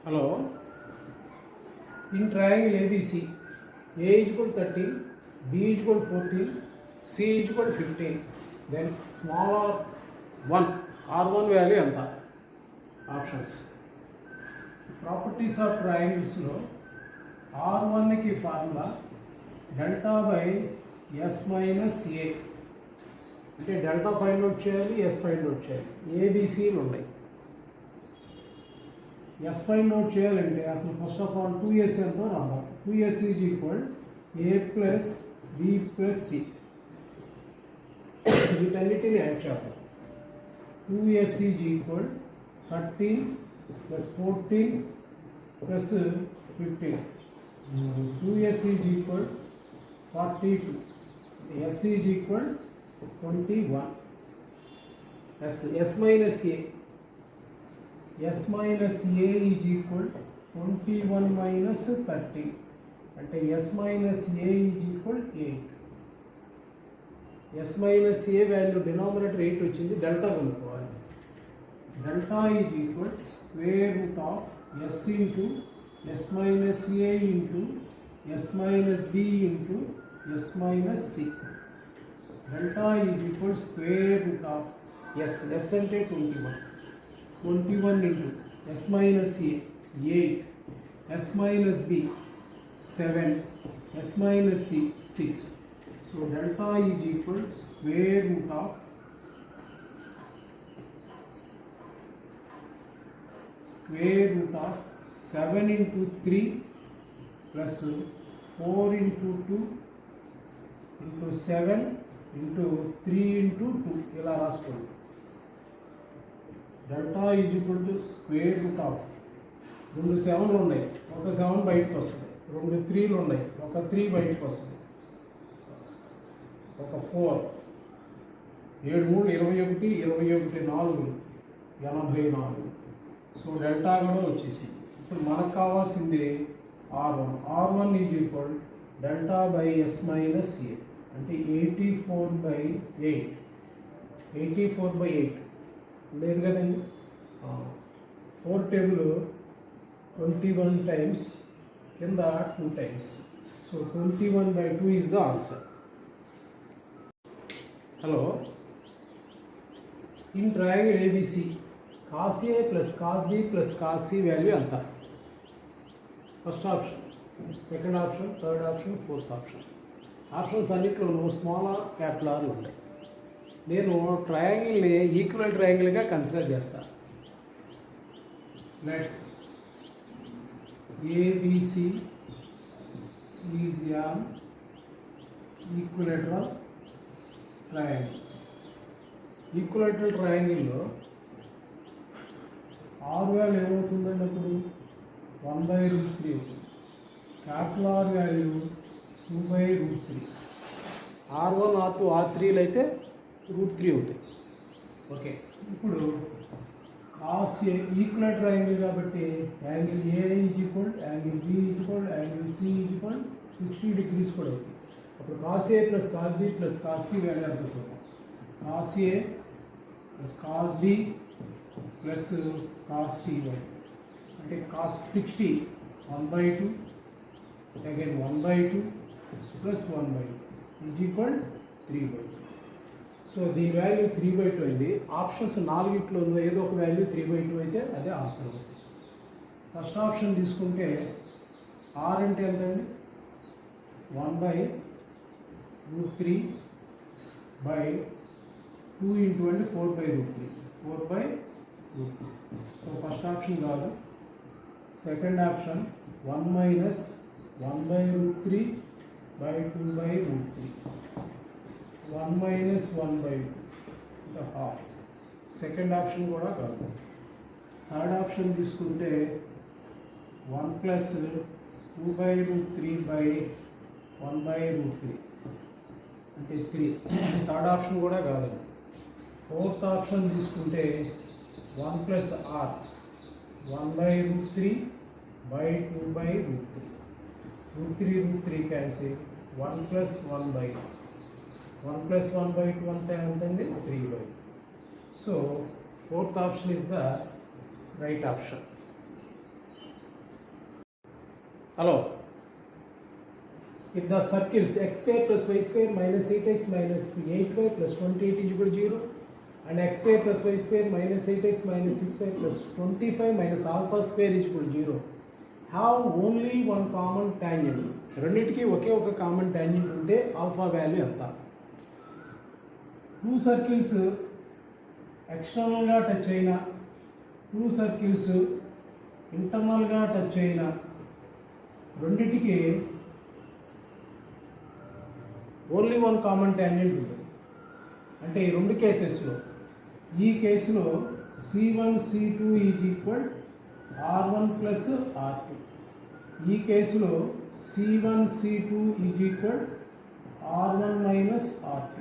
Hello. In triangle ABC, A is equal to 30, B is equal to 14, C is equal to 15. Then small r1, r1 value anta. Options. Properties of triangles lo r1 ki formula delta by s minus a. అంటే delta find out చేయాలి, yes find out చేయాలి. ఏబిసిలు ఉన్నాయి. Yes find out చేయాలంటే అసలు first of all 2s ఎంతో రాద్దాం. 2s is equal A plus B plus C. వీటన్నిటిని add చేద్దాం. 2s is equal 13 plus 14 plus 15. 2s is equal 42. s is equal 21. S minus a. S minus a is equal 21 minus 30. అంటే s minus a is equal 8. S minus a value denominator 8 వచ్చింది. Delta కనుక్కోవాలి. Delta is equal square root of s into s minus a into s minus b into s minus c. Delta is equal square root of s అంటే 21 into s minus a 8, s minus b 7, s minus c 6. So delta is equal square root of square root of 7 into 3 plus 4 into 2 into 7 into 3 into 2 ఇలా రాసుకోండి. Delta is equal to square root of 2 7లు ఉన్నాయి, ఒక 7 బయటకు వస్తుంది. 2 3లు ఉన్నాయి, ఒక 3 బయటకు వస్తుంది. ఒక 4 7 3 21 21 4 84. సో డెల్టా కూడా వచ్చేసింది. ఇప్పుడు మనకు కావాల్సింది r1 is equal delta by S minus A. అంటే 84/8 లేదు కదండి. 4 టేబుల్ 21 టైమ్స్, కింద 2 times. So 21/2 is the answer. Hello. In triangle ABC cos A plus cos B plus cos C value ఎంత? First option, second option, third option, fourth option. Options అన్నింటిలోనూ small R capital ఆర్లు ఉంటాయి. నేను ట్రయాంగిల్ని equal ట్రయాంగిల్గా consider చేస్తాను. Let ABC is an equilateral triangle. Equilateral ట్రయాంగిల్లో R value ఏమవుతుందండి? అప్పుడు 1/√3 అవుతుంది. Capital are value 2/√3. r1 r2 r3లు అయితే √3 అవుతాయి. ఓకే. ఇప్పుడు కాస్ ఏ ఈక్వలేటర్ యాంగిల్ కాబట్టి angle A is equal, angle B is equal, angle C is equal 60 degrees కూడా అవుతుంది. అప్పుడు cos A plus cos B plus cos C value ఎంత అవుతుంది? Cos A plus cos B plus cos C value అంటే cos 60 1/2 again 1/2 plus 1/2 is equal 3/2. So దీని value 3/2 అయింది. Options 4ట్లో ఏదో ఒక వాల్యూ 3/2 అయితే అదే ఆన్సర్ అవుతుంది. ఫస్ట్ ఆప్షన్ తీసుకుంటే r అంటే ఎంతండి? 1/√3 బై 2 ఇంటూ అంటే 4/√3. సో ఫస్ట్ ఆప్షన్ కాదు. Second option 1 minus 1/√3 by 2/√3. 1 minus 1/2 the half. Second option కూడా కాదు. థర్డ్ ఆప్షన్ తీసుకుంటే 1 plus 2/√3 by 1/√3 అంటే 3. థర్డ్ ఆప్షన్ కూడా కాదు. ఫోర్త్ ఆప్షన్ తీసుకుంటే 1 plus r 1/√3 by 2/√3. √3 cancel. 1 plus 1/2. 1 plus 1/2 అంటే ఎంతండి? 3/2. So fourth option is the right option. Hello. If the circles x square plus y square minus 8x minus 8y plus 28 is equal to 0 and x square plus y square minus 8x minus 6y plus 25 minus alpha square is equal to 0 have only one common tangent. రెండింటికి ఒకే ఒక common tangent ఉంటే alpha value ఎంత? Two circles ఎక్స్టర్నల్గా touch అయిన, two circles ఇంటర్నల్గా touch అయిన రెండింటికి only one common tangent ఉంటుంది. అంటే ఈ రెండు కేసెస్లో, ఈ కేసులో C1 C2 is equal R1 plus R2, ఈ కేసులో C1 C2 is equal R1 minus R2.